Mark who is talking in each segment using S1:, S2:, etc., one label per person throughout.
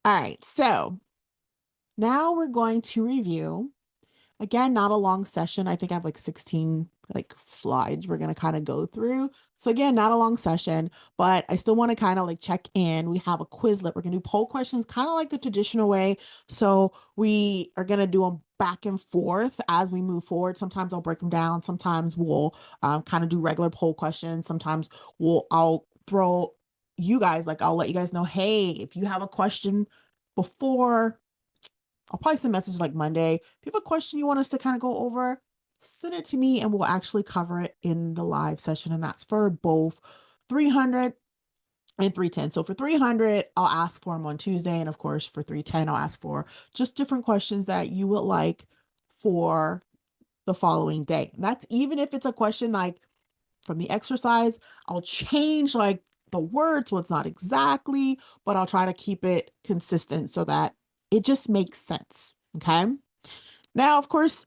S1: All right, so now we're going to review. Again, not a long session. I think I have like 16 like slides we're going to kind of go through. So again, not a long session, but I still want to kind of like check in. We have a Quizlet. We're going to do poll questions kind of like the traditional way. So we are going to do them back and forth as we move forward. Sometimes I'll break them down. Sometimes we'll kind of do regular poll questions. Sometimes I'll throw you guys, like I'll let you guys know, hey, if you have a question before, I'll probably send messages like Monday. If you have a question you want us to kind of go over, send it to me and we'll actually cover it in the live session. And that's for both 300 and 310. So for 300, I'll ask for them on Tuesday. And of course, for 310, I'll ask for just different questions that you would like for the following day. And that's even if it's a question like from the exercise, I'll change like the word so it's not exactly, but I'll try to keep it consistent so that it just makes sense. Okay. Now, of course,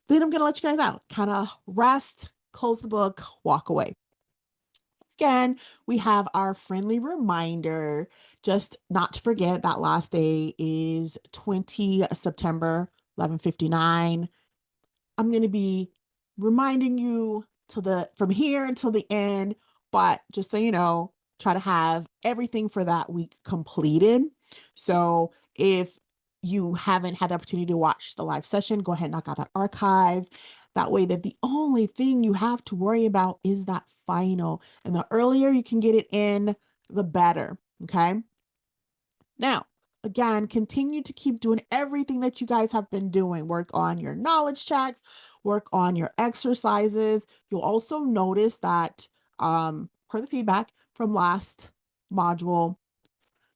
S1: then I'm going to let you guys out, kind of rest, close the book, walk away. Again, we have our friendly reminder, just not to forget that last day is 20 September, 11:59. I'm going to be reminding you to the from here until the end, but just so you know, try to have everything for that week completed. So if you haven't had the opportunity to watch the live session, go ahead and knock out that archive. That way that the only thing you have to worry about is that final. And the earlier you can get it in, the better. Okay. Now, again, continue to keep doing everything that you guys have been doing. Work on your knowledge checks, work on your exercises. You'll also notice that per the feedback from last module,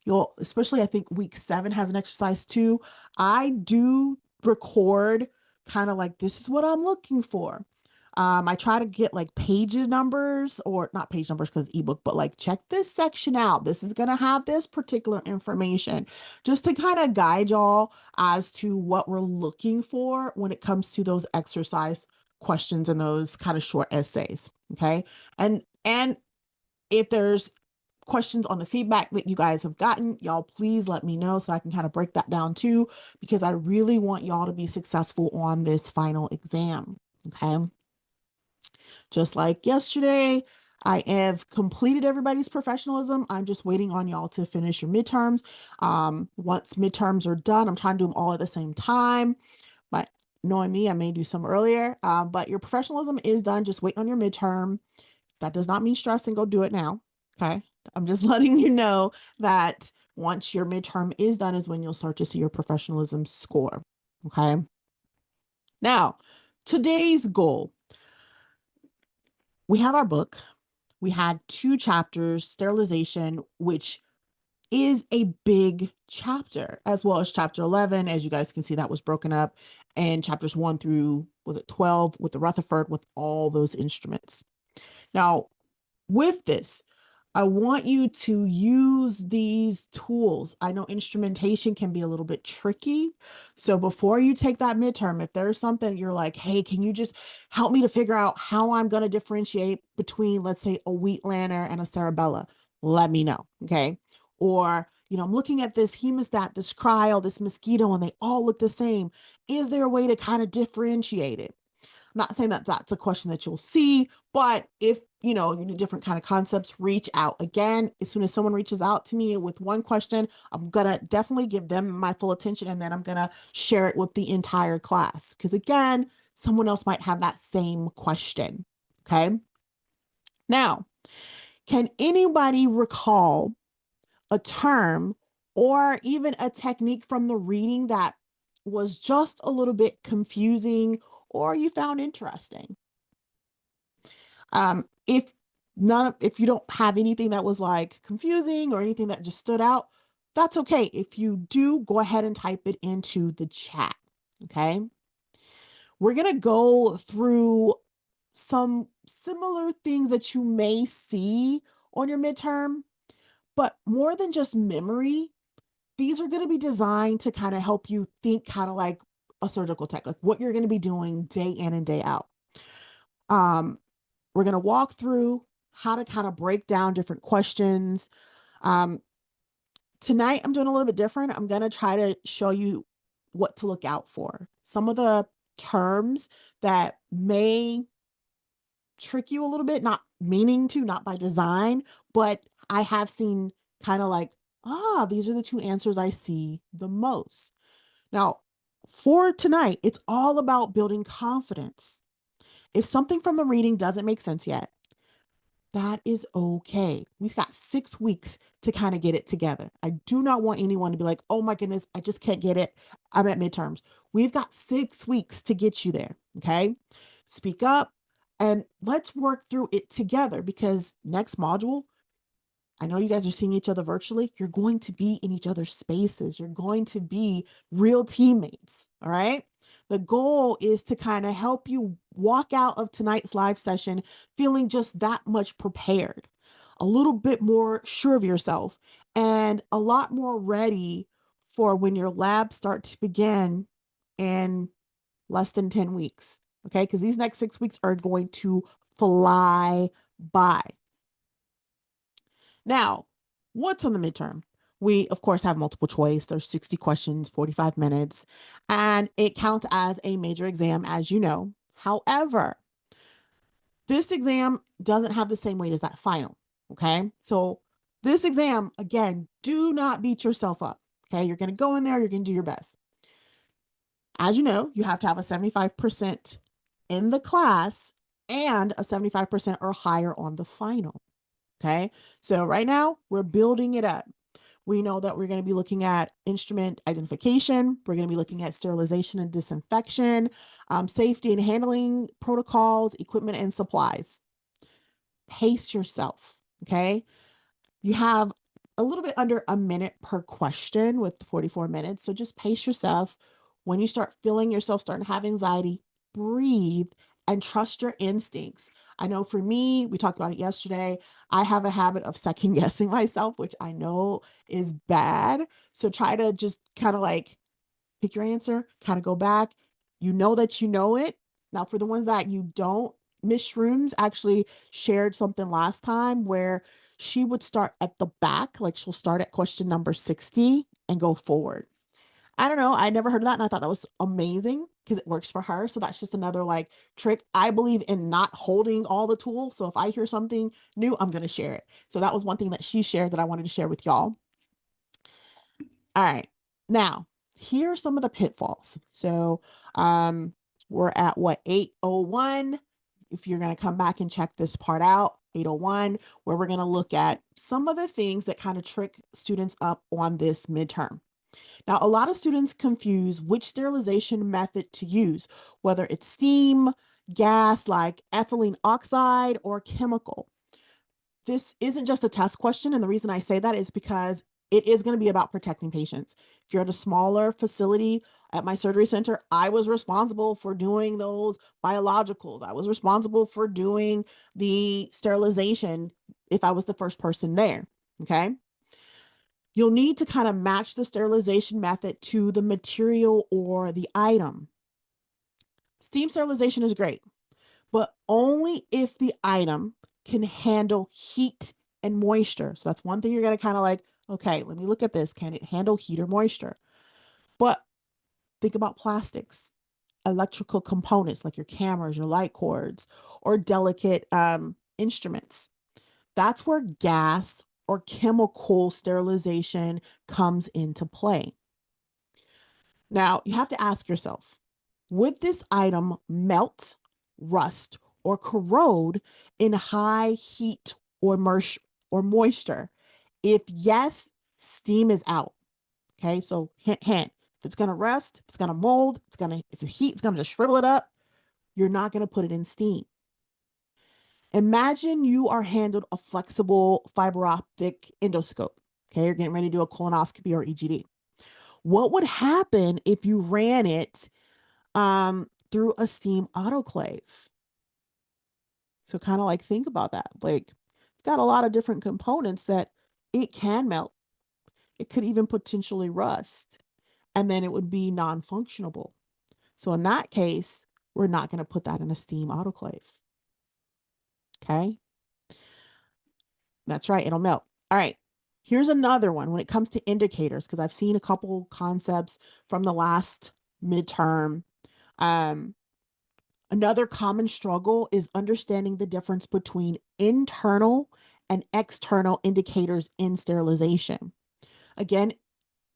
S1: you'll, especially I think week 7 has an exercise too. I do record kind of like this is what I'm looking for. I try to get like pages numbers or not page numbers because ebook, but like check this section out. This is going to have this particular information just to kind of guide y'all as to what we're looking for when it comes to those exercise questions and those kind of short essays. Okay. And if there's questions on the feedback that you guys have gotten, y'all please let me know so I can kind of break that down too, because I really want y'all to be successful on this final exam. Okay. Just like yesterday, I have completed everybody's professionalism. I'm just waiting on y'all to finish your midterms. Once midterms are done, I'm trying to do them all at the same time. But knowing me, I may do some earlier. But your professionalism is done. Just waiting on your midterm. That does not mean stress and go do it now. Okay. I'm just letting you know that once your midterm is done is when you'll start to see your professionalism score. Okay. Now, today's goal. We have our book. We had 2 chapters, sterilization, which is a big chapter, as well as chapter 11. As you guys can see, that was broken up, and chapters 1 through, was it 12, with the Rutherford, with all those instruments. Now, with this, I want you to use these tools. I know instrumentation can be a little bit tricky. So before you take that midterm, if there's something you're like, hey, can you just help me to figure out how I'm going to differentiate between, let's say, a wheat lantern and a cerebella? Let me know. Okay. Or, I'm looking at this hemostat, this cryo, this mosquito, and they all look the same. Is there a way to kind of differentiate it? Not saying that that's a question that you'll see, but if you need different kind of concepts, reach out. Again, as soon as someone reaches out to me with one question, I'm gonna definitely give them my full attention, and then I'm gonna share it with the entire class, because again, someone else might have that same question. Okay. Now, can anybody recall a term or even a technique from the reading that was just a little bit confusing or you found interesting? If you don't have anything that was like confusing or anything that just stood out, that's okay. If you do, go ahead and type it into the chat. Okay. We're going to go through some similar things that you may see on your midterm, but more than just memory, these are going to be designed to kind of help you think kind of like a surgical tech, like what you're going to be doing day in and day out. We're going to walk through how to kind of break down different questions. Um, Tonight, I'm doing a little bit different. I'm going to try to show you what to look out for. Some of the terms that may trick you a little bit, not meaning to, not by design, but I have seen kind of like, these are the two answers I see the most. Now, for tonight, it's all about building confidence. If something from the reading doesn't make sense yet, that is okay. We've got 6 weeks to kind of get it together. I do not want anyone to be like, oh my goodness, I just can't get it. I'm at midterms. We've got 6 weeks to get you there. Okay. Speak up and let's work through it together, because next module, I know you guys are seeing each other virtually. You're going to be in each other's spaces. You're going to be real teammates. All right. The goal is to kind of help you walk out of tonight's live session feeling just that much prepared, a little bit more sure of yourself, and a lot more ready for when your labs start to begin in less than 10 weeks. Okay. Because these next 6 weeks are going to fly by. Now, what's on the midterm? We, of course, have multiple choice. There's 60 questions, 45 minutes, and it counts as a major exam, as you know. However, this exam doesn't have the same weight as that final. Okay. So, this exam, again, do not beat yourself up. Okay. You're going to go in there, you're going to do your best. As you know, you have to have a 75% in the class and a 75% or higher on the final. Okay. So right now we're building it up. We know that we're going to be looking at instrument identification. We're going to be looking at sterilization and disinfection, safety and handling protocols, equipment and supplies. Pace yourself. Okay. You have a little bit under a minute per question with 44 minutes. So just pace yourself. When you start feeling yourself starting to have anxiety, breathe and trust your instincts. I know for me, we talked about it yesterday. I have a habit of second guessing myself, which I know is bad. So try to just kind of like pick your answer, kind of go back. You know that you know it. Now, for the ones that you don't, Miss Shrooms actually shared something last time where she would start at the back, like she'll start at question number 60 and go forward. I don't know. I never heard of that. And I thought that was amazing because it works for her. So that's just another like trick. I believe in not holding all the tools. So if I hear something new, I'm going to share it. So that was one thing that she shared that I wanted to share with y'all. All right. Now, here are some of the pitfalls. So we're at what, 801. If you're going to come back and check this part out, 801, where we're going to look at some of the things that kind of trick students up on this midterm. Now, a lot of students confuse which sterilization method to use, whether it's steam, gas like ethylene oxide, or chemical. This isn't just a test question. And the reason I say that is because it is going to be about protecting patients. If you're at a smaller facility, at my surgery center, I was responsible for doing those biologicals. I was responsible for doing the sterilization if I was the first person there. Okay. You'll need to kind of match the sterilization method to the material or the item. Steam sterilization is great, but only if the item can handle heat and moisture. So that's one thing you're going to kind of like, okay, let me look at this. Can it handle heat or moisture? But think about plastics, electrical components like your cameras, your light cords, or delicate instruments. That's where gas or chemical sterilization comes into play. Now, you have to ask yourself, would this item melt, rust, or corrode in high heat or moisture? If yes, steam is out. Okay, so hint, hint. If it's going to rust, if it's going to mold, if the heat, it's going to just shrivel it up, you're not going to put it in steam. Imagine you are handled a flexible fiber optic endoscope. Okay, you're getting ready to do a colonoscopy or EGD. What would happen if you ran it through a steam autoclave? So kind of like think about that. Like it's got a lot of different components that it can melt. It could even potentially rust, and then it would be non-functionable. So in that case, we're not going to put that in a steam autoclave. Okay. That's right. It'll melt. All right. Here's another one when it comes to indicators, because I've seen a couple concepts from the last midterm. Um, Another common struggle is understanding the difference between internal and external indicators in sterilization. Again,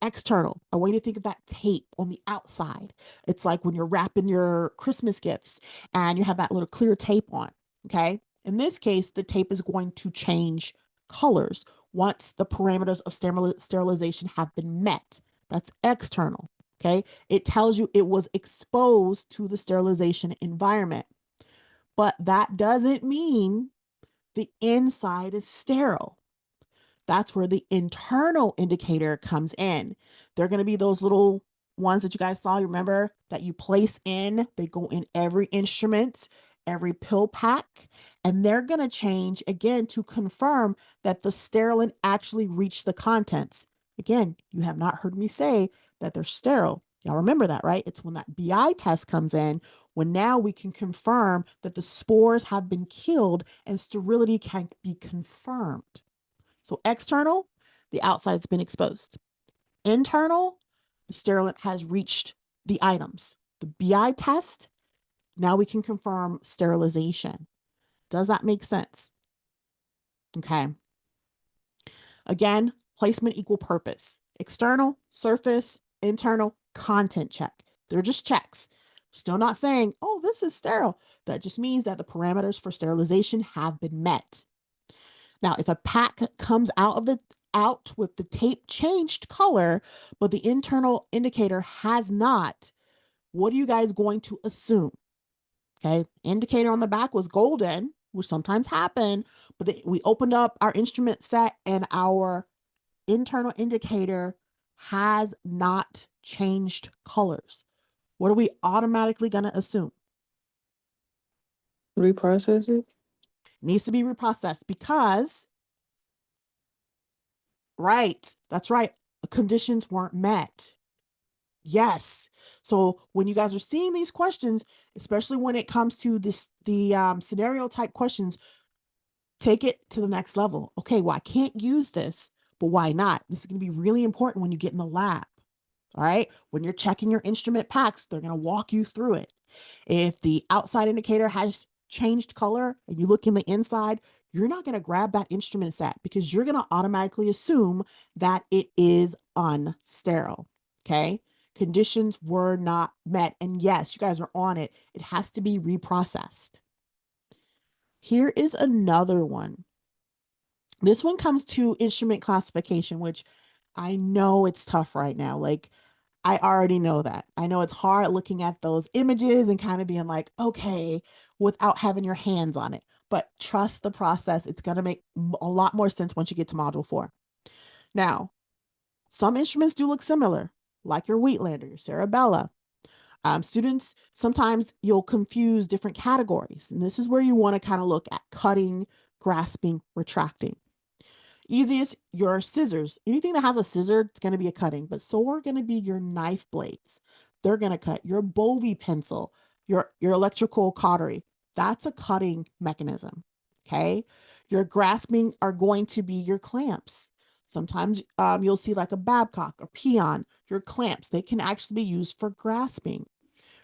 S1: external. I want you to think of that tape on the outside. It's like when you're wrapping your Christmas gifts and you have that little clear tape on. Okay. In this case, the tape is going to change colors once the parameters of sterilization have been met. That's external. Okay. It tells you it was exposed to the sterilization environment, but that doesn't mean the inside is sterile. That's where the internal indicator comes in. They're going to be those little ones that you guys saw. You remember that you place in, they go in every instrument, every pill pack, and they're going to change again to confirm that the sterilant actually reached the contents. Again, you have not heard me say that they're sterile. Y'all remember that, right? It's when that BI test comes in, when now we can confirm that the spores have been killed and sterility can be confirmed. So external, the outside's been exposed. Internal, the sterilant has reached the items. The BI test, now we can confirm sterilization. Does that make sense? Okay. Again, placement equal purpose. External, surface, internal, content check. They're just checks. Still not saying, oh, this is sterile. That just means that the parameters for sterilization have been met. Now, if a pack comes out with the tape changed color, but the internal indicator has not, what are you guys going to assume? Okay, indicator on the back was golden, which sometimes happen, but we opened up our instrument set and our internal indicator has not changed colors. What are we automatically going to assume?
S2: Reprocess it?
S1: Needs to be reprocessed because, right, that's right, conditions weren't met. Yes. So when you guys are seeing these questions, especially when it comes to the scenario type questions, take it to the next level. Okay, well, I can't use this, but why not? This is going to be really important when you get in the lab. All right. When you're checking your instrument packs, they're going to walk you through it. If the outside indicator has changed color and you look in the inside, you're not going to grab that instrument set because you're going to automatically assume that it is unsterile. Okay. Conditions were not met. And yes, you guys are on it. It has to be reprocessed. Here is another one. This one comes to instrument classification, which I know it's tough right now. Like, I already know that. I know it's hard looking at those images and kind of being like, okay, without having your hands on it. But trust the process. It's going to make a lot more sense once you get to module 4. Now, some instruments do look similar, like your Wheatlander, your Cerebella. Students, sometimes you'll confuse different categories. And this is where you want to kind of look at cutting, grasping, retracting. Easiest, your scissors. Anything that has a scissor, it's going to be a cutting, but so are going to be your knife blades. They're going to cut your Bovie pencil, your electrical cautery. That's a cutting mechanism. Okay. Your grasping are going to be your clamps. Sometimes you'll see like a Babcock or Peon, your clamps, they can actually be used for grasping.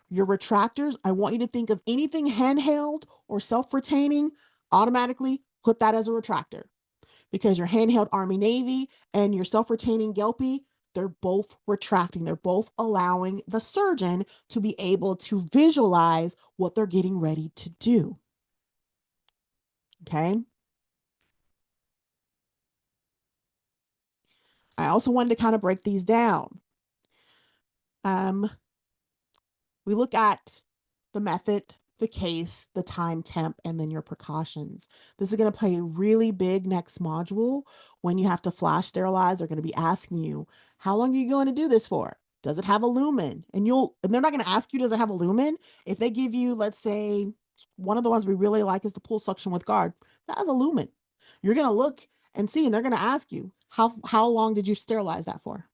S1: Your retractors, I want you to think of anything handheld or self-retaining, automatically put that as a retractor because your handheld Army Navy and your self-retaining Gelpy, they're both retracting. They're both allowing the surgeon to be able to visualize what they're getting ready to do. Okay. I also wanted to kind of break these down. We look at the method, the case, the time temp, and then your precautions. This is going to play really big next module. When you have to flash sterilize, they're going to be asking you, how long are you going to do this for? Does it have a lumen? And they're not going to ask you, does it have a lumen? If they give you, let's say, one of the ones we really like is the pull suction with guard, that has a lumen. You're going to look and see, and they're going to ask you, how long did you sterilize that for?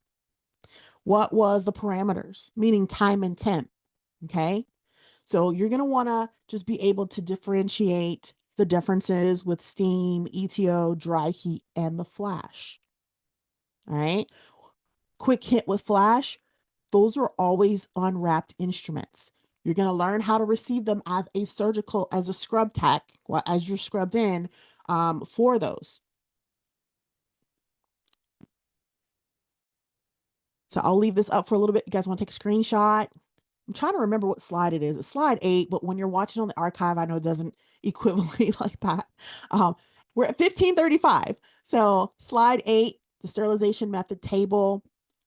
S1: What was the parameters, meaning time and temp? Okay. So you're going to want to just be able to differentiate the differences with steam, ETO, dry heat, and the flash. All right. Quick hit with flash. Those are always unwrapped instruments. You're going to learn how to receive them as a scrub tech, as you're scrubbed in for those. So I'll leave this up for a little bit. You guys want to take a screenshot? I'm trying to remember what slide it is. It's slide 8, but when you're watching on the archive, I know it doesn't equivalent like that. Um, we're at 1535. So slide 8, the sterilization method table.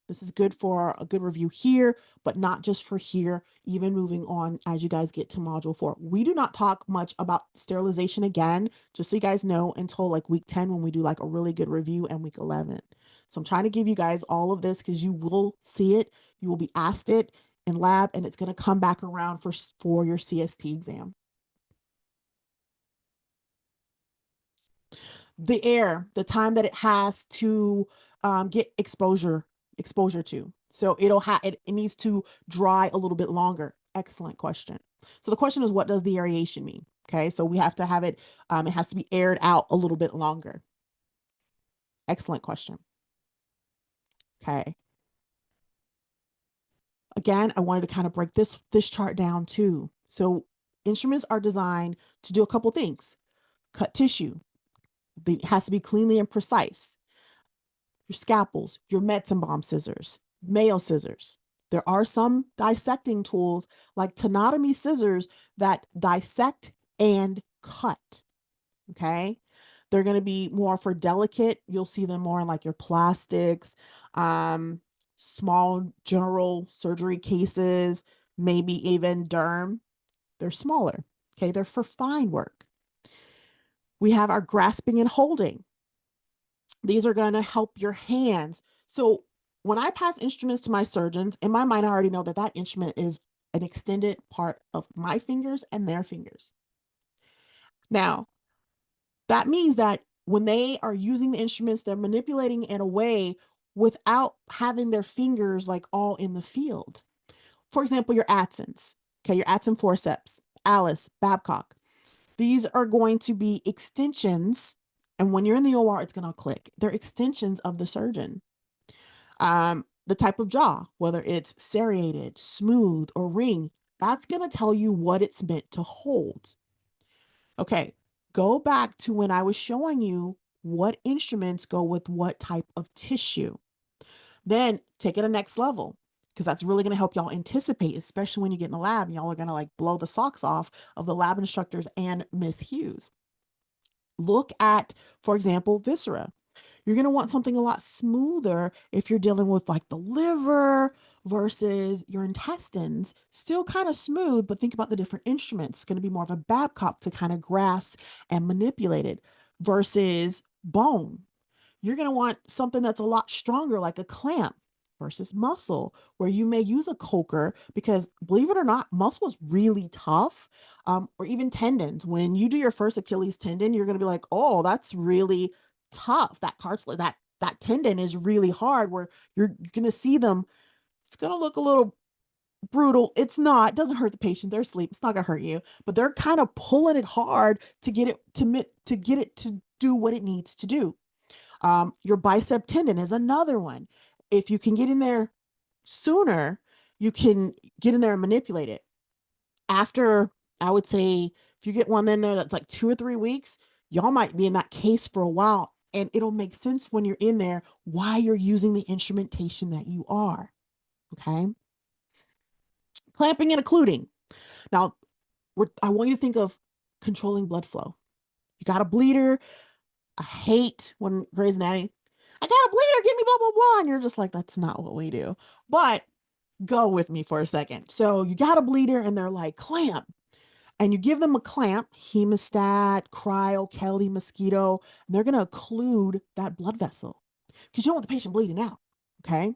S1: This is good for a good review here, but not just for here, even moving on as you guys get to module 4. We do not talk much about sterilization again, just so you guys know, until like week 10 when we do like a really good review, and week 11. So I'm trying to give you guys all of this because you will see it. You will be asked it in lab, and it's going to come back around for your CST exam. The air, the time that it has to get exposure to. So it needs to dry a little bit longer. Excellent question. So the question is, what does the aeration mean? Okay, so we have to have it, it has to be aired out a little bit longer. Excellent question. Okay. Again, I wanted to kind of break this chart down too. So instruments are designed to do a couple things. Cut tissue. It has to be cleanly and precise. Your scalpels, your Metzenbaum scissors, Mayo scissors. There are some dissecting tools like tenotomy scissors that dissect and cut. Okay. They're going to be more for delicate. You'll see them more in like your plastics, small general surgery cases, maybe even derm. They're smaller. Okay. They're for fine work. We have our grasping and holding. These are going to help your hands. So when I pass instruments to my surgeons, in my mind, I already know that that instrument is an extended part of my fingers and their fingers. Now, that means that when they are using the instruments, they're manipulating in a way without having their fingers like all in the field. For example, your Adsons, okay, your Adson forceps, Alice, Babcock. These are going to be extensions. And when you're in the OR, it's going to click. They're extensions of the surgeon. The type of jaw, whether it's serrated, smooth, or ring, that's going to tell you what it's meant to hold. Okay, go back to when I was showing you what instruments go with what type of tissue. Then take it a next level, because that's really going to help y'all anticipate, especially when you get in the lab. Y'all are going to like blow the socks off of the lab instructors and Miss Hughes. Look at, for example, viscera. You're going to want something a lot smoother if you're dealing with like the liver versus your intestines. Still kind of smooth, but think about the different instruments. It's going to be more of a Babcock to kind of grasp and manipulate it versus bone. You're going to want something that's a lot stronger, like a clamp versus muscle, where you may use a coker, because believe it or not, muscle is really tough. Or even tendons. When you do your first Achilles tendon, you're going to be like, oh, that's really tough. That cartilage, that tendon is really hard, where you're going to see them. It's going to look a little brutal. It's not, it doesn't hurt the patient. They're asleep. It's not going to hurt you, but they're kind of pulling it hard to get it to do what it needs to do. Your bicep tendon is another one. If you can get in there sooner, you can get in there and manipulate it. After, I would say, if you get one in there that's like 2 or 3 weeks, y'all might be in that case for a while. And it'll make sense when you're in there why you're using the instrumentation that you are. Okay. Clamping and occluding. Now, I want you to think of controlling blood flow. You got a bleeder. I hate when Grey's Anatomy, I got a bleeder, give me blah, blah, blah. And you're just like, that's not what we do. But go with me for a second. So you got a bleeder and they're like, clamp. And you give them a clamp, hemostat, cryo, Kelly, mosquito, and they're going to occlude that blood vessel because you don't want the patient bleeding out. Okay.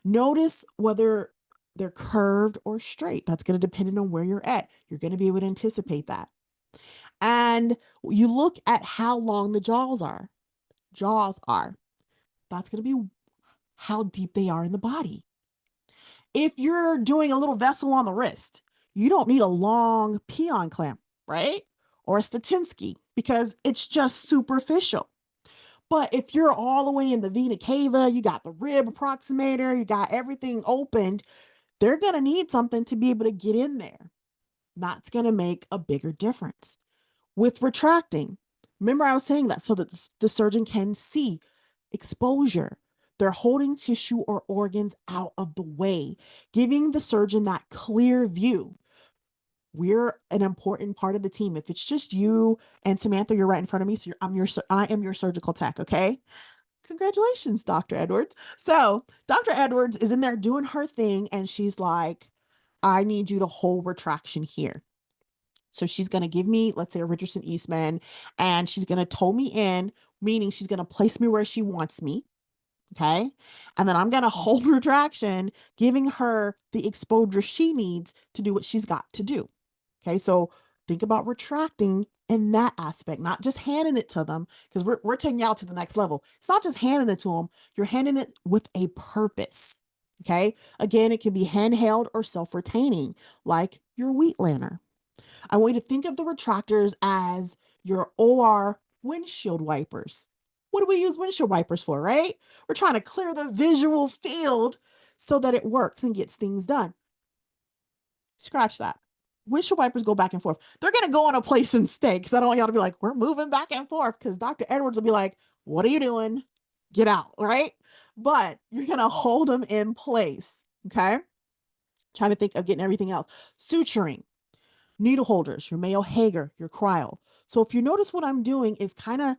S1: Notice whether they're curved or straight. That's going to depend on where you're at. You're going to be able to anticipate that. And you look at how long the jaws are. That's going to be how deep they are in the body. If you're doing a little vessel on the wrist, you don't need a long peon clamp, right? Or a Statinsky, because it's just superficial. But if you're all the way in the vena cava, you got the rib approximator, you got everything opened, they're going to need something to be able to get in there. That's going to make a bigger difference. With retracting, remember I was saying that so that the surgeon can see exposure. They're holding tissue or organs out of the way, giving the surgeon that clear view. We're an important part of the team. If it's just you and Samantha, you're right in front of me. So I am your surgical tech. Okay. Congratulations, Dr. Edwards. So Dr. Edwards is in there doing her thing. And she's like, I need you to hold retraction here. So she's going to give me, let's say, a Richardson Eastman, and she's going to toe me in, meaning she's going to place me where she wants me. Okay. And then I'm going to hold retraction, giving her the exposure she needs to do what she's got to do. Okay. So think about retracting in that aspect, not just handing it to them, because we're taking you out to the next level. It's not just handing it to them, you're handing it with a purpose. Okay. Again, it can be handheld or self retaining, like your Wheatlander. I want you to think of the retractors as your OR windshield wipers. What do we use windshield wipers for, right? We're trying to clear the visual field so that it works and gets things done. Scratch that. Windshield wipers go back and forth. They're going to go in a place and stay because I don't want y'all to be like, we're moving back and forth because Dr. Edwards will be like, what are you doing? Get out, right? But you're going to hold them in place, okay? Trying to think of getting everything else. Suturing. Needle holders, your Mayo Hager, your cryo. So if you notice what I'm doing is kind of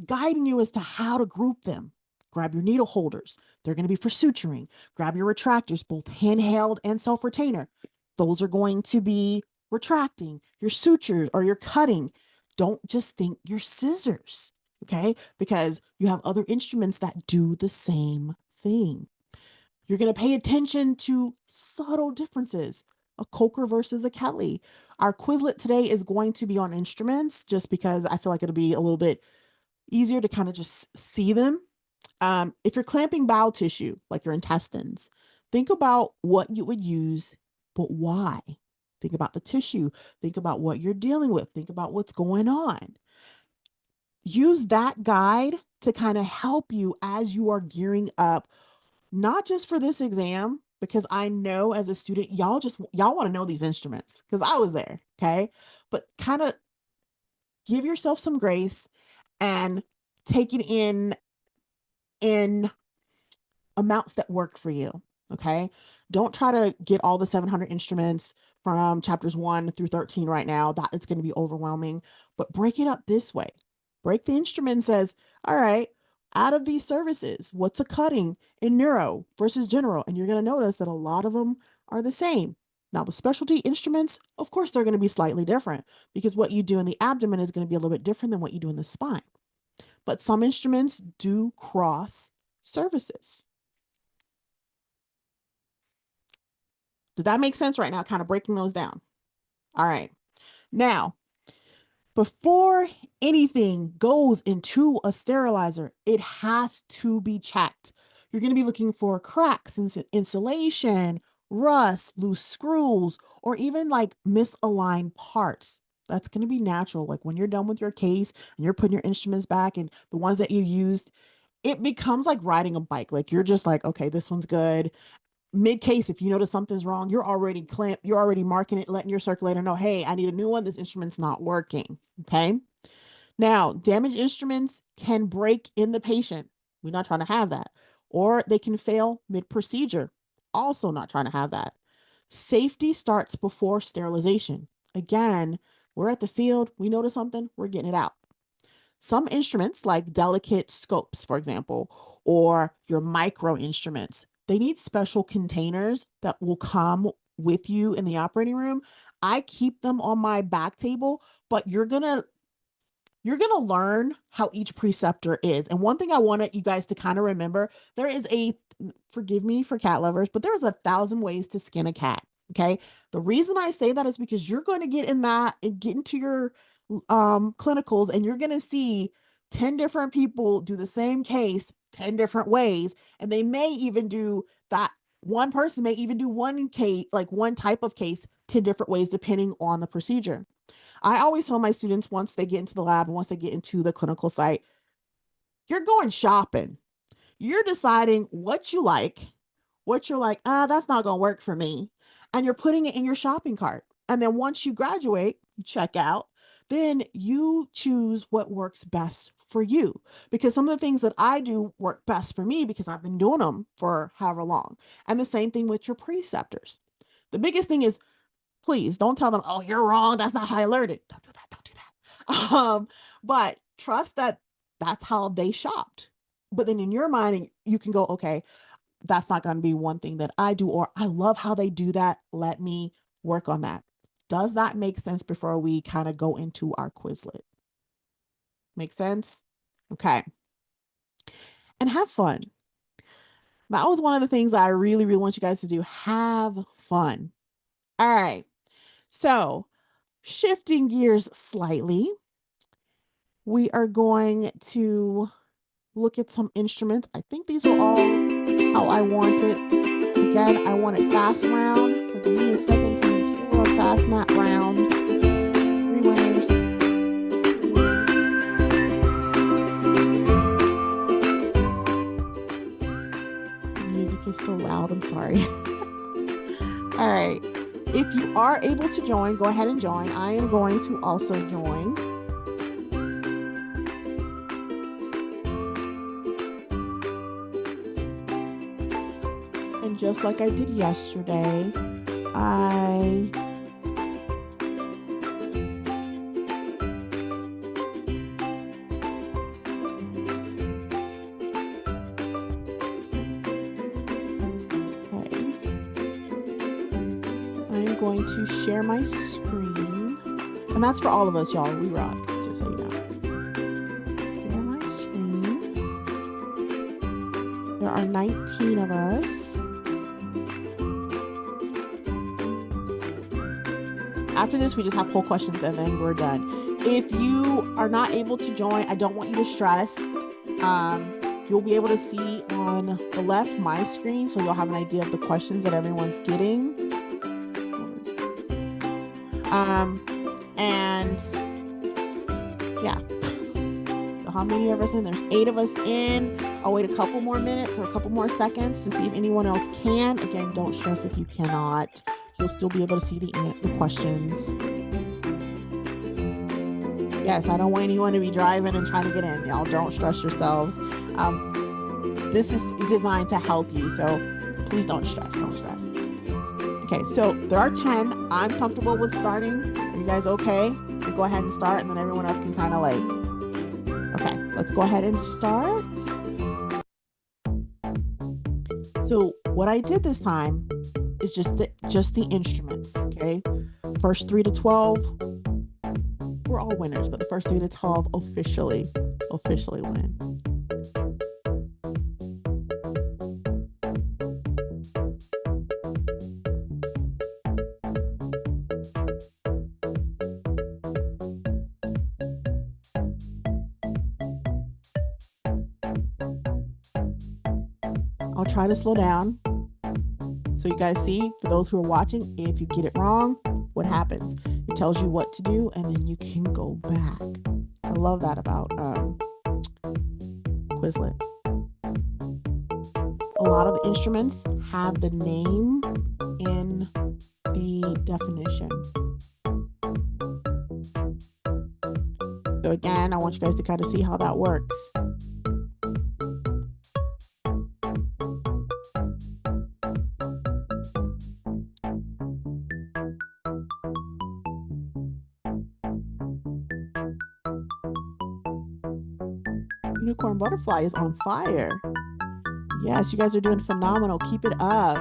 S1: guiding you as to how to group them. Grab your needle holders. They're going to be for suturing. Grab your retractors, both handheld and self-retainer. Those are going to be retracting. Your sutures or your cutting. Don't just think your scissors, okay? Because you have other instruments that do the same thing. You're going to pay attention to subtle differences, a Coker versus a Kelly. Our Quizlet today is going to be on instruments just because I feel like it'll be a little bit easier to kind of just see them. If you're clamping bowel tissue, like your intestines, think about what you would use, but why? Think about the tissue. Think about what you're dealing with. Think about what's going on. Use that guide to kind of help you as you are gearing up, not just for this exam, because I know as a student, y'all want to know these instruments because I was there. Okay. But kind of give yourself some grace and take it in amounts that work for you. Okay. Don't try to get all the 700 instruments from chapters 1 through 13 right now. That is going to be overwhelming, but break it up this way. Break the instrument says, all right, out of these services, what's a cutting in neuro versus general? And you're going to notice that a lot of them are the same. Now, with specialty instruments, of course, they're going to be slightly different because what you do in the abdomen is going to be a little bit different than what you do in the spine. But some instruments do cross services. Did that make sense right now? Kind of breaking those down. All right. Now, before anything goes into a sterilizer, it has to be checked. You're going to be looking for cracks in insulation, rust, loose screws, or even like misaligned parts. That's going to be natural. Like when you're done with your case and you're putting your instruments back and the ones that you used, it becomes like riding a bike. Like you're just like, okay, this one's good. Mid case, if you notice something's wrong, you're already marking it, letting your circulator know, hey, I need a new one. This instrument's not working. Okay. Now, damaged instruments can break in the patient. We're not trying to have that. Or they can fail mid procedure. Also, not trying to have that. Safety starts before sterilization. Again, we're at the field, we notice something, we're getting it out. Some instruments, like delicate scopes, for example, or your micro instruments, they need special containers that will come with you in the operating room. I keep them on my back table, but you're gonna learn how each preceptor is. And one thing I wanted you guys to kind of remember, there is forgive me for cat lovers, but there's 1,000 ways to skin a cat. Okay. The reason I say that is because you're going to get in that and get into your clinicals and you're going to see 10 different people do the same case 10 different ways. And they may even do that. One person may even do one case, like one type of case, 10 different ways, depending on the procedure. I always tell my students once they get into the lab and once they get into the clinical site, You're going shopping. You're deciding what you like, what you're like, that's not going to work for me. And you're putting it in your shopping cart. And then once you graduate, you check out, then you choose what works best for you. Because some of the things that I do work best for me because I've been doing them for however long. And the same thing with your preceptors. The biggest thing is, please don't tell them, oh, you're wrong. That's not how I learned it. Don't do that. Don't do that. But trust that that's how they shopped. But then in your mind, you can go, okay, that's not going to be one thing that I do, or I love how they do that. Let me work on that. Does that make sense before we kind of go into our Quizlet? Make sense? Okay. And have fun. That was one of the things I really, really want you guys to do. Have fun. All right. So, shifting gears slightly, we are going to look at some instruments. I think these were all how I want it. Again, I want it fast round. So give me a second to make sure fast mat round. 3 winners. The music is so loud. I'm sorry. All right. If you are able to join, go ahead and join. I am going to also join. And just like I did yesterday, I am going to share my screen. And that's for all of us, y'all. We rock, just so you know. Share my screen. There are 19 of us. After this, we just have poll questions and then we're done. If you are not able to join, I don't want you to stress. You'll be able to see on the left my screen, so you'll have an idea of the questions that everyone's getting. And yeah, so how many of us in? There's 8 of us in. I'll wait a couple more minutes or a couple more seconds to see if anyone else can. Again, don't stress if you cannot. You'll still be able to see the questions. Yes, I don't want anyone to be driving and trying to get in. Y'all don't stress yourselves. This is designed to help you, so please don't stress. Don't stress. Okay, so there are 10. I'm comfortable with starting. Are you guys okay? We go ahead and start, and then everyone else can kind of like. Okay, let's go ahead and start. So what I did this time is just the instruments. Okay, first 3 to 12. We're all winners, but the first 3 to 12 officially win. I'll try to slow down so you guys see, for those who are watching, if you get it wrong, what happens? It tells you what to do and then you can go back. I love that about Quizlet. A lot of the instruments have the name in the definition. So again, I want you guys to kind of see how that works. Unicorn butterfly is on fire. Yes, you guys are doing phenomenal. Keep it up.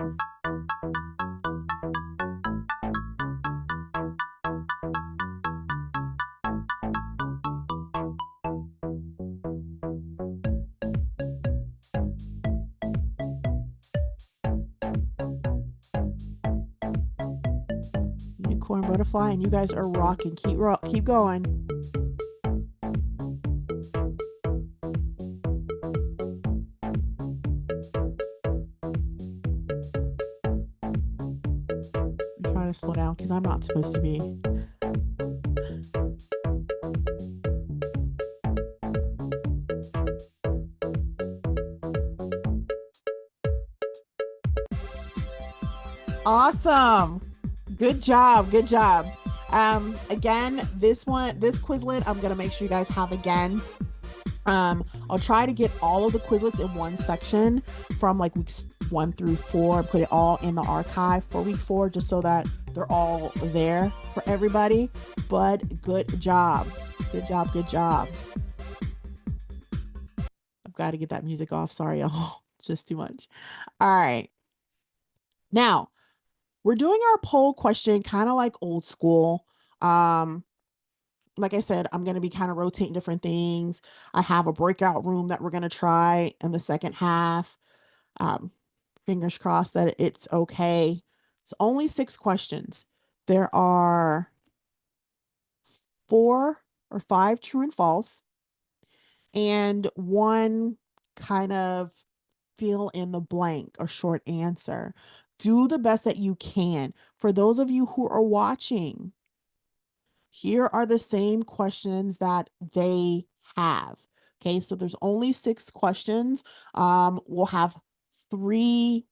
S1: Unicorn butterfly, and you guys are rocking. Keep going. Slow down because I'm not supposed to be. Awesome. Good job. Good job. Again, this Quizlet, I'm gonna make sure you guys have again. I'll try to get all of the Quizlets in one section from like weeks 1 through 4 and put it all in the archive for week 4, just so that they're all there for everybody. But good job. Good job. Good job. I've got to get that music off. Sorry, y'all. It's just too much. All right. Now, we're doing our poll question kind of like old school. Like I said, I'm going to be kind of rotating different things. I have a breakout room that we're going to try in the second half. Um, Fingers crossed that it's okay. It's only 6 questions. There are 4 or 5 true and false, and one kind of fill in the blank or short answer. Do the best that you can. For those of you who are watching, here are the same questions that they have. Okay, so there's only 6 questions. We'll have 6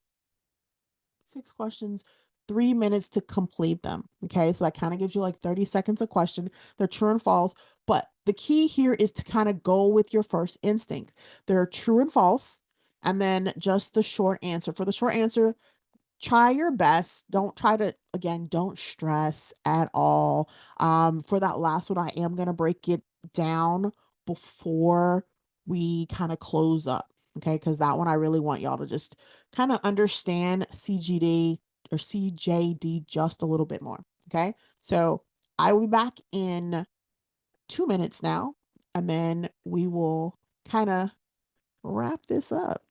S1: questions, 3 minutes to complete them. Okay, so that kind of gives you like 30 seconds a question. They're true and false, but the key here is to kind of go with your first instinct. They're true and false, and then just the short answer. For the short answer, try your best. Don't try to, again, don't stress at all. For that last one, I am going to break it down before we kind of close up. Okay, because that one I really want y'all to just kind of understand CGD or CJD just a little bit more. Okay, so I will be back in 2 minutes now, and then we will kind of wrap this up.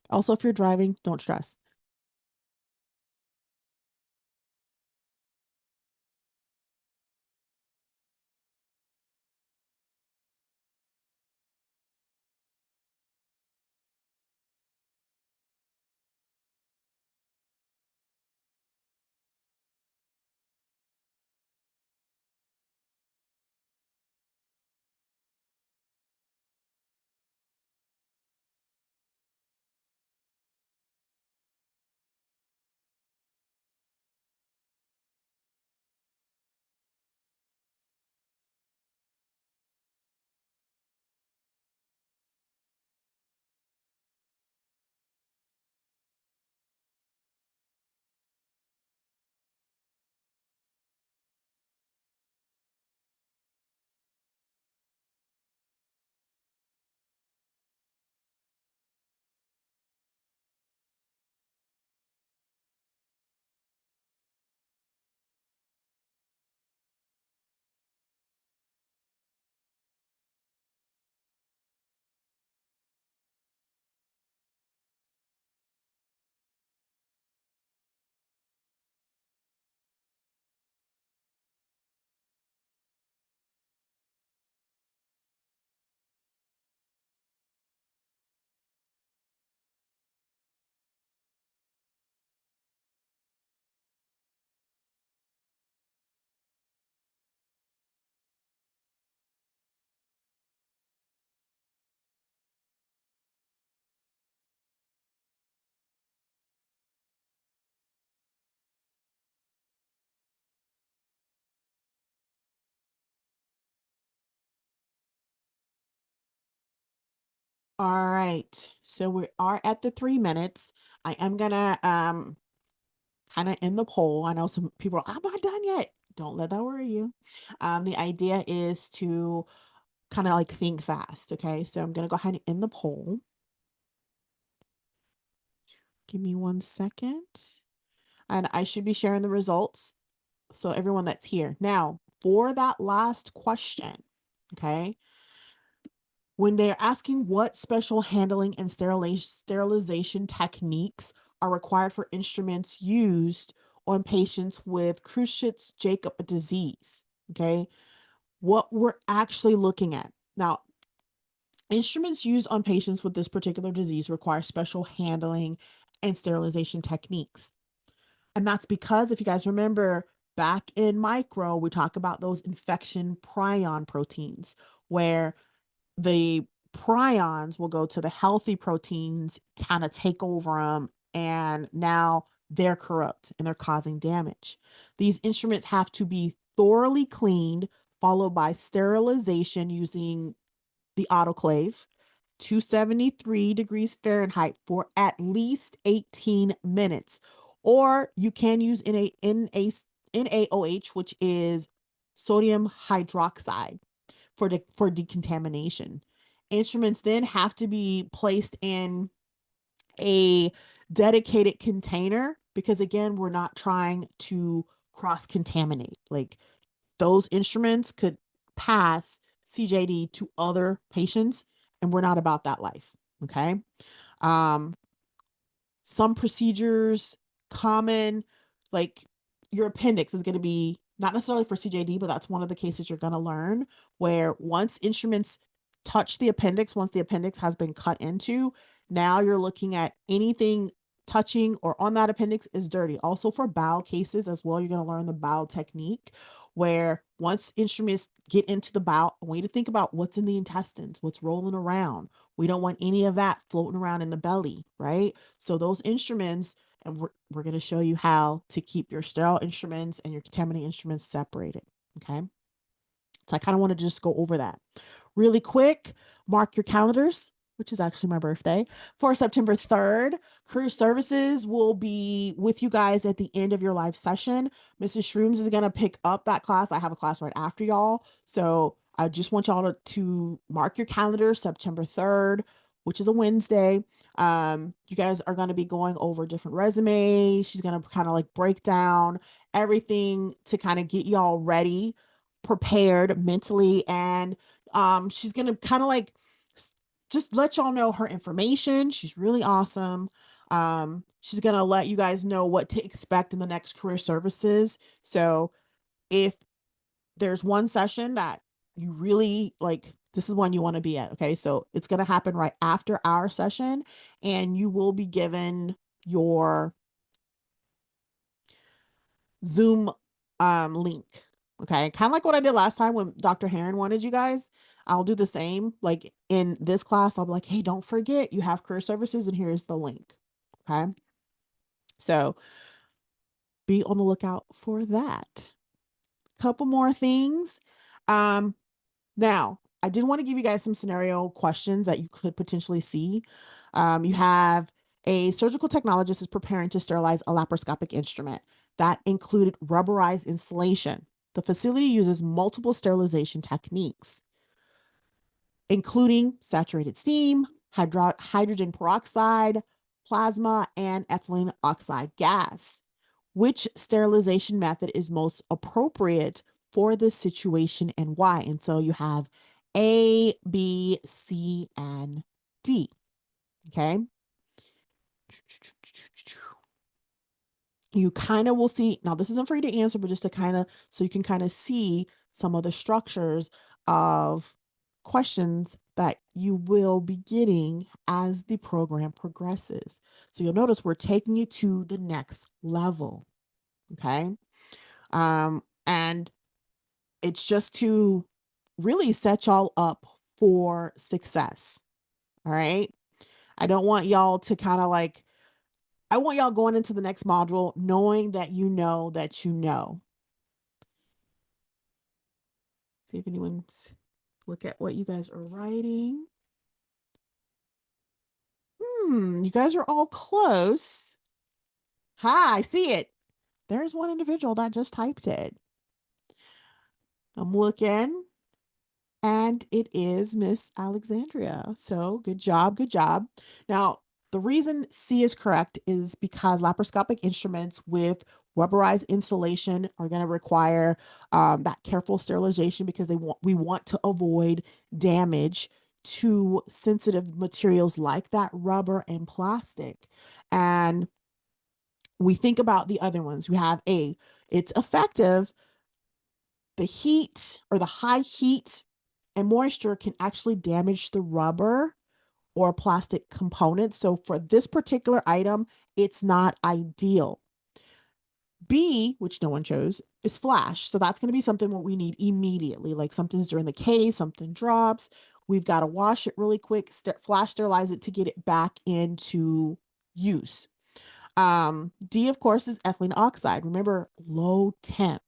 S1: Also, if you're driving, don't stress. All right. So we are at the 3 minutes. I am gonna kind of end the poll. I know some people are, I'm not done yet. Don't let that worry you. The idea is to kind of like think fast. Okay. So I'm gonna go ahead and end the poll. Give me 1 second. And I should be sharing the results. So everyone that's here. Now, for that last question, okay, when they're asking what special handling and sterilization techniques are required for instruments used on patients with Creutzfeldt-Jakob disease, okay, what we're actually looking at. Now, instruments used on patients with this particular disease require special handling and sterilization techniques. And that's because, if you guys remember, back in micro, we talk about those infection prion proteins, where the prions will go to the healthy proteins, kind of take over them, and now they're corrupt and they're causing damage. These instruments have to be thoroughly cleaned, followed by sterilization using the autoclave, 273 degrees Fahrenheit for at least 18 minutes. Or you can use NaOH, which is sodium hydroxide for decontamination. Instruments then have to be placed in a dedicated container because again, we're not trying to cross contaminate. Like those instruments could pass CJD to other patients, and we're not about that life. Okay. Um, some procedures common, like your appendix is going to be not necessarily for CJD, but that's one of the cases you're going to learn where once instruments touch the appendix, once the appendix has been cut into, now you're looking at anything touching or on that appendix is dirty. Also for bowel cases as well, you're going to learn the bowel technique where once instruments get into the bowel, I want you to think about what's in the intestines, what's rolling around. We don't want any of that floating around in the belly, right? So those instruments, and we're going to show you how to keep your sterile instruments and your contaminated instruments separated. Okay. So I kind of want to just go over that really quick. Mark your calendars, which is actually my birthday, for September 3rd. Career Services will be with you guys at the end of your live session. Mrs. Shrooms is going to pick up that class. I have a class right after y'all. So I just want y'all to mark your calendar, September 3rd, which is a Wednesday. You guys are going to be going over different resumes. She's going to kind of like break down everything to kind of get y'all ready, prepared mentally, and she's gonna kind of like just let y'all know her information. She's really awesome. She's gonna let you guys know what to expect in the next Career Services. So if there's one session that you really like, this is one you want to be at. Okay, so it's gonna happen right after our session, and you will be given your Zoom link. Okay. Kind of like what I did last time when Dr. Heron wanted you guys. I'll do the same. Like in this class, I'll be like, hey, don't forget you have Career Services and here's the link. Okay. So be on the lookout for that. Couple more things. Now I did want to give you guys some scenario questions that you could potentially see. You have a surgical technologist is preparing to sterilize a laparoscopic instrument that included rubberized insulation. The facility uses multiple sterilization techniques, including saturated steam, hydrogen peroxide, plasma, and ethylene oxide gas. Which sterilization method is most appropriate for this situation and why? And so you have A, B, C, and D. Okay. You kind of will see, now this isn't for you to answer, but just to kind of, so you can kind of see some of the structures of questions that you will be getting as the program progresses. So you'll notice we're taking you to the next level. Okay. And it's just to really set y'all up for success. All right. I don't want y'all to kind of like, I want y'all going into the next module knowing that you know that you know. See if anyone's look at what you guys are writing. You guys are all close. Hi, I see it. There's one individual that just typed it. I'm looking. And it is Miss Alexandria. So good job, good job. Now, the reason C is correct is because laparoscopic instruments with rubberized insulation are going to require that careful sterilization because we want to avoid damage to sensitive materials like that rubber and plastic. And we think about the other ones. We have A, it's effective. The heat or the high heat and moisture can actually damage the rubber or plastic components. So for this particular item, it's not ideal. B, which no one chose, is flash. So that's going to be something what we need immediately, like something's during the case, something drops. We've got to wash it really quick, flash sterilize it to get it back into use. D, of course, is ethylene oxide. Remember, low temp.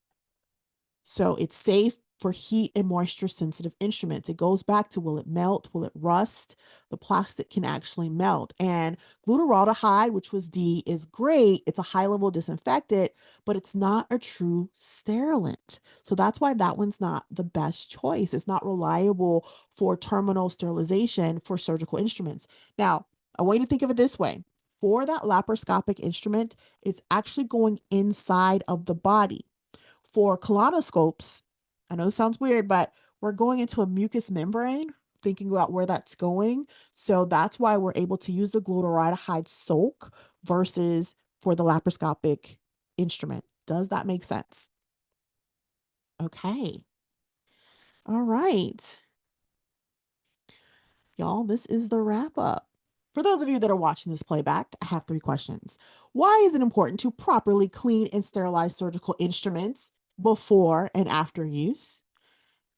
S1: So it's safe for heat and moisture sensitive instruments. It goes back to, will it melt? Will it rust? The plastic can actually melt. And glutaraldehyde, which was D, is great. It's a high level disinfectant, but it's not a true sterilant. So that's why that one's not the best choice. It's not reliable for terminal sterilization for surgical instruments. Now, I want you to think of it this way. For that laparoscopic instrument, it's actually going inside of the body. For colonoscopes, I know this sounds weird, but we're going into a mucous membrane, thinking about where that's going. So that's why we're able to use the glutaraldehyde soak versus for the laparoscopic instrument. Does that make sense? Okay. All right. Y'all, this is the wrap up. For those of you that are watching this playback, I have 3 questions. Why is it important to properly clean and sterilize surgical instruments before and after use?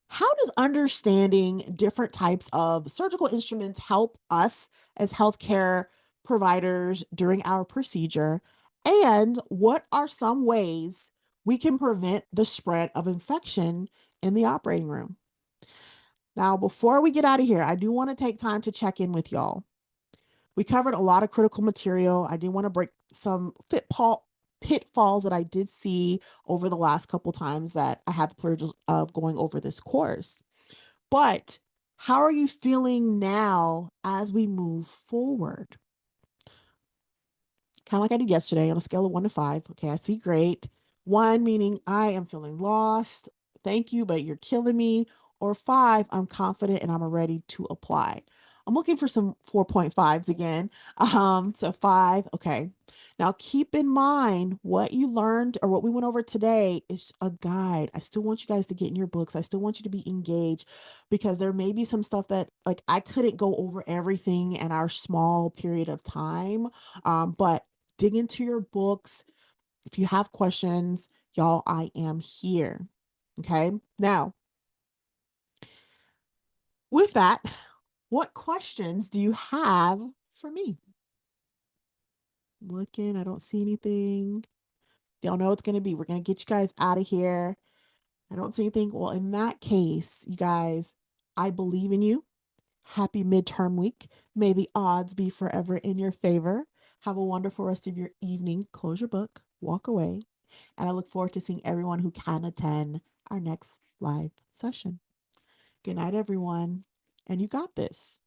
S1: How does understanding different types of surgical instruments help us as healthcare providers during our procedure? And what are some ways we can prevent the spread of infection in the operating room? Now, before we get out of here, I do want to take time to check in with y'all. We covered a lot of critical material. I do want to break some pitfalls that I did see over the last couple times that I had the privilege of going over this course. But how are you feeling now as we move forward? Kind of like I did yesterday on a scale of 1 to 5. Okay, I see great. 1 meaning I am feeling lost. Thank you, but you're killing me. Or 5, I'm confident and I'm ready to apply. I'm looking for some 4.5s again. So 5, okay. Now keep in mind what you learned or what we went over today is a guide. I still want you guys to get in your books. I still want you to be engaged because there may be some stuff that like I couldn't go over everything in our small period of time. But dig into your books. If you have questions, y'all, I am here. Okay. Now, with that, what questions do you have for me? Looking, I don't see anything. Y'all know it's going to be. We're going to get you guys out of here. I don't see anything. Well, in that case, you guys, I believe in you. Happy midterm week. May the odds be forever in your favor. Have a wonderful rest of your evening. Close your book, walk away, and I look forward to seeing everyone who can attend our next live session. Good night, everyone, and you got this.